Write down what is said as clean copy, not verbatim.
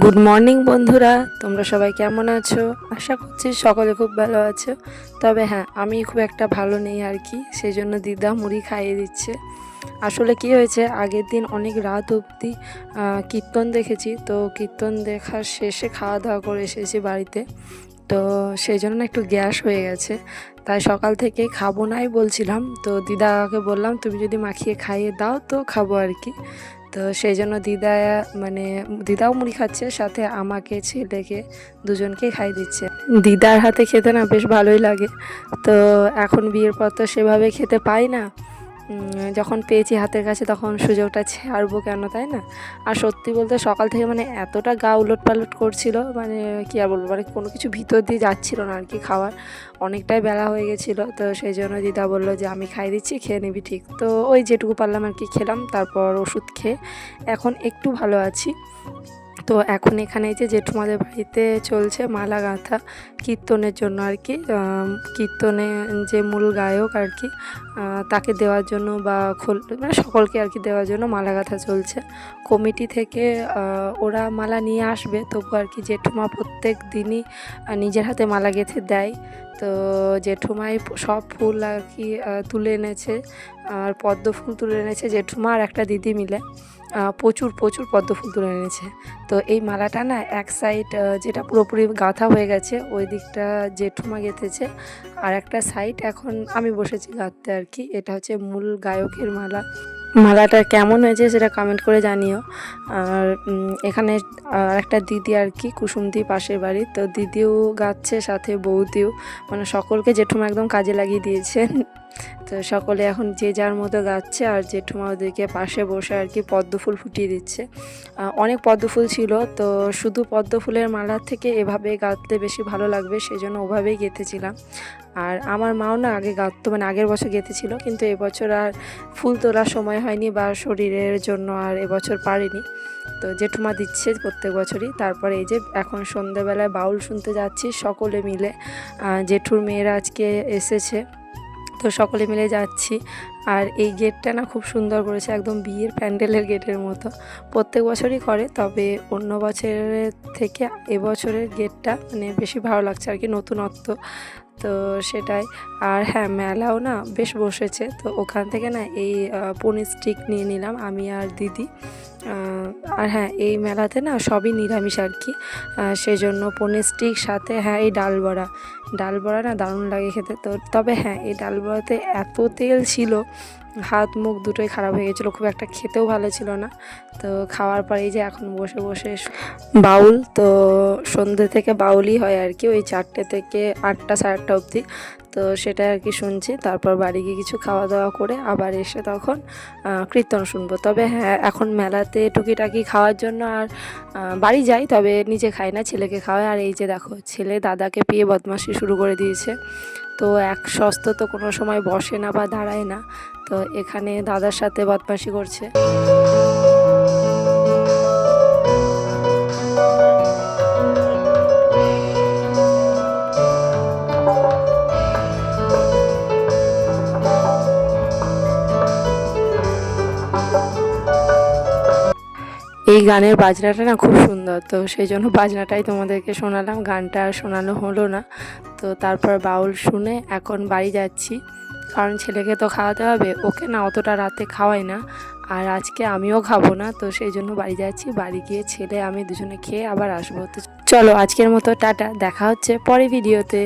Good morning বন্ধুরা, তোমরা সবাই কেমন আছো? আশা করছি সকলে খুব ভালো আছো। তবে হ্যাঁ, আমি খুব একটা ভালো নেই আর কি, সেই জন্য দিদা মুড়ি খাইয়ে দিচ্ছে। আসলে কি হয়েছে, আগের দিন অনেক রাত অবধি কীর্তন দেখেছি, তো কীর্তন দেখার শেষে খাওয়া দাওয়া করে এসেছি বাড়িতে, তো সেই জন্য একটু গ্যাস হয়ে গেছে। তাই সকাল থেকেই খাবো নাই বলছিলাম, তো দিদাকে বললাম তুমি যদি মাখিয়ে খাইয়ে দাও তো খাবো আর কি। তো সেই জন্য দিদাও মুড়ি খাচ্ছে, সাথে আমাকে ছেলেকে দুজনকেই খাইয়ে দিচ্ছে। দিদার হাতে খেতে না বেশ ভালোই লাগে। তো এখন বিয়ের পর তো সেভাবে খেতে পাই না, যখন পেয়েছি হাতের কাছে তখন সুযোগটা ছাড়বো কেন, তাই না? আর সত্যি বলতে সকাল থেকে এতটা গা উলট পালট করছিল, কি আর বলবো, কোনো কিছু ভিতর দিয়ে যাচ্ছিল না আর কি খাওয়ার। অনেকটাই বেলা হয়ে গেছিলো, তো সেই জন্য দিদা বললো যে আমি খাই দিচ্ছি, খেয়ে নিবি ঠিক। তো ওই যেটুকু পারলাম আর কি খেলাম, তারপর ওষুধ খেয়ে এখন একটু ভালো আছি। তো এখন এখানে যে জেঠুমাদের বাড়িতে চলছে মালা গাঁথা কীর্তনের জন্য আর কি। কীর্তনে যে মূল গায়ক আর কি, তাকে দেওয়ার জন্য বা সকলকে আর কি দেওয়ার জন্য মালা গাঁথা চলছে। কমিটি থেকে ওরা মালা নিয়ে আসবে, তবু আর কি জেঠুমা প্রত্যেক দিনই নিজের হাতে মালা গেঁথে দেয়। তো জেঠুমাই সব ফুল আর কি তুলে এনেছে, আর পদ্ম ফুল তুলে এনেছে জেঠুমা আর একটা দিদি মিলে। প্রচুর পদ্ম ফুল তুলে এনেছে। তো এই মালাটা না এক সাইড যেটা পুরোপুরি গাঁথা হয়ে গেছে, ওই দিকটা জেঠুমা গেঁথেছে, আর একটা সাইড এখন আমি বসেছি গাঁথতে আর কি। এটা হচ্ছে মূল গায়কের মালাটা কেমন হয়েছে সেটা কমেন্ট করে জানিও। আর এখানে একটা দিদি আর কি, কুসুমদি পাশের বাড়ি, তো দিদিও গাচ্ছে, সাথে বৌদিও, সকলকে জেঠুমা একদম কাজে লাগিয়ে দিয়েছেন। তো সকলে এখন যে যার মতো গাচ্ছে, আর জেঠুমা ওদেরকে পাশে বসে আর কি পদ্ম ফুল ফুটিয়ে দিচ্ছে। অনেক পদ্ম ফুল ছিল, তো শুধু পদ্ম ফুলের মালার থেকে এভাবে গাঁথতে বেশি ভালো লাগবে, সেই জন্য ওভাবেই গেঁথেছিলাম। আর আমার মাও না আগে গাঁথতো, আগের বছর গেঁথেছিল, কিন্তু এবছর আর ফুল তোলার সময় হয়নি বা শরীরের জন্য আর এবছর পারিনি। তো জেঠুমা দিচ্ছে প্রত্যেক বছরই। তারপরে এই যে এখন সন্ধ্যেবেলায় বাউল শুনতে যাচ্ছি সকলে মিলে। জেঠুর মেয়েরা আজকে এসেছে, তো সকলে মিলে যাচ্ছি। আর এই গেটটা না খুব সুন্দর করেছে, একদম বিয়ের প্যান্ডেলের গেটের মতো। প্রত্যেক বছরই করে, তবে অন্য বছরের থেকে এবছরের গেটটা বেশি ভালো লাগছে আর কি, নতুনত্ব। তো সেটাই। আর হ্যাঁ, মেলাও না বেশ বসেছে, তো ওখান থেকে না এই পনির স্টিক নিয়ে নিলাম আমি আর দিদি। আর হ্যাঁ, এই মেলাতে না সবই নিরামিষ আর কি, সেই জন্য পনির স্টিক, সাথে হ্যাঁ এই ডাল বড়া না দারুণ লাগে খেতে। তো তবে হ্যাঁ, এই ডাল বড়াতে এত তেল ছিল, হাত মুখ দুটোই খারাপ হয়ে গেছিলো, খুব একটা খেতেও ভালো ছিল না। তো খাওয়ার পরেই যে এখন বসে বসে বাউল, তো সন্ধ্যে থেকে বাউলই হয় আর কি, ওই 4টে থেকে 8টা 8:30 অবধি। তো সেটা আর কি শুনছি, তারপর বাড়ি গিয়ে কিছু খাওয়া দাওয়া করে আবার এসে তখন কীর্তন শুনবো। তবে হ্যাঁ, এখন মেলাতে টুকিটাকি খাওয়ার জন্য আর বাড়ি যাই, তবে নিজে খাই না, ছেলেকে খাওয়াই। আর এই যে দেখো, ছেলে দাদাকে পেয়ে বদমাশি শুরু করে দিয়েছে। তো এক সস্ত তো কোনো সময় বসে না বা দাঁড়ায় না, তো এখানে দাদার সাথে বদমাশি করছে। এই গানের বাজনাটা না খুব সুন্দর, তো সেই জন্য বাজনাটাই তোমাদেরকে শোনালাম, গানটা আর শোনানো হলো না। তো তারপর বাউল শুনে এখন বাড়ি যাচ্ছি, কারণ ছেলেকে তো খাওয়াতে হবে, ওকে না অতটা রাতে খাওয়াই না, আর আজকে আমিও খাবো না, তো সেই জন্য বাড়ি যাচ্ছি। বাড়ি গিয়ে ছেলে আমি দুজনে খেয়ে আবার আসবো। তো চলো, আজকের মতো টাটা, দেখা হচ্ছে পরে ভিডিওতে।